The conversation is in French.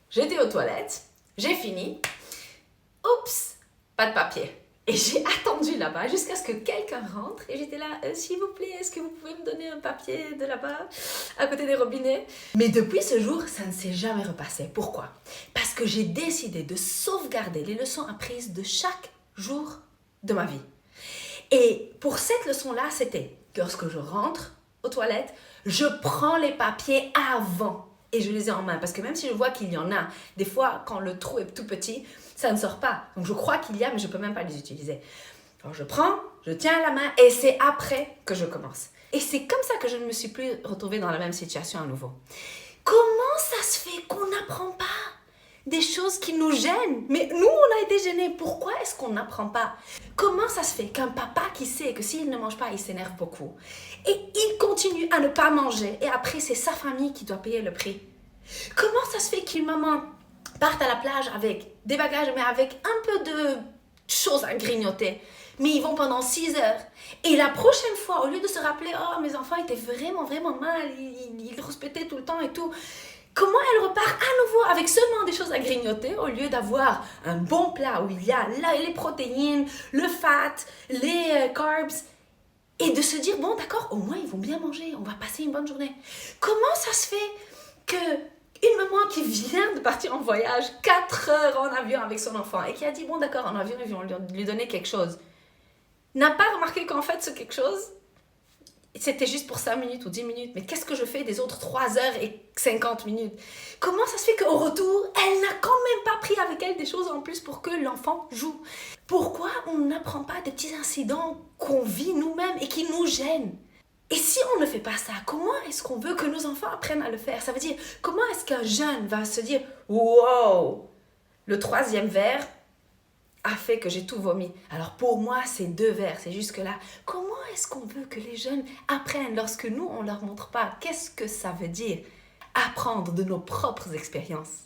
J'étais aux toilettes, j'ai fini. Oups, pas de papier. Et j'ai attendu là-bas jusqu'à ce que quelqu'un rentre et j'étais là, s'il vous plaît, est-ce que vous pouvez me donner un papier de là-bas, à côté des robinets? Mais depuis ce jour, ça ne s'est jamais repassé. Pourquoi? Parce que j'ai décidé de sauvegarder les leçons apprises de chaque jour de ma vie. Et pour cette leçon-là, c'était que lorsque je rentre aux toilettes, je prends les papiers avant et je les ai en main. Parce que même si je vois qu'il y en a, des fois, quand le trou est tout petit, ça ne sort pas. Donc je crois qu'il y a, mais je ne peux même pas les utiliser. Alors je prends, je tiens à la main et c'est après que je commence. Et c'est comme ça que je ne me suis plus retrouvée dans la même situation à nouveau. Comment ça se fait qu'on n'apprend pas des choses qui nous gênent? Mais nous, on a été gênés. Pourquoi est-ce qu'on n'apprend pas? Comment ça se fait qu'un papa qui sait que s'il ne mange pas, il s'énerve beaucoup et il continue à ne pas manger et après, c'est sa famille qui doit payer le prix? Comment ça se fait qu'une maman parte à la plage avec des bagages, mais avec un peu de choses à grignoter? Mais ils vont pendant 6 heures. Et la prochaine fois, au lieu de se rappeler, oh, mes enfants étaient vraiment, vraiment mal, ils respectaient tout le temps et tout, comment elle repart à nouveau avec seulement des choses à grignoter au lieu d'avoir un bon plat où il y a les protéines, le fat, les carbs et de se dire, bon d'accord, au moins ils vont bien manger, on va passer une bonne journée. Comment ça se fait que une maman qui vient de partir en voyage 4 heures en avion avec son enfant et qui a dit, bon d'accord, en avion ils vont lui donner quelque chose, n'a pas remarqué qu'en fait ce quelque chose, c'était juste pour 5 minutes ou 10 minutes, mais qu'est-ce que je fais des autres 3 heures et 50 minutes? Comment ça se fait qu'au retour, elle n'a quand même pas pris avec elle des choses en plus pour que l'enfant joue? Pourquoi on n'apprend pas des petits incidents qu'on vit nous-mêmes et qui nous gênent? Et si on ne fait pas ça, comment est-ce qu'on veut que nos enfants apprennent à le faire? Ça veut dire, comment est-ce qu'un jeune va se dire, wow, le 3e verre a fait que j'ai tout vomi. Alors pour moi, c'est 2 verres, c'est jusque-là. Comment est-ce qu'on veut que les jeunes apprennent lorsque nous, on ne leur montre pas? Qu'est-ce que ça veut dire? Apprendre de nos propres expériences.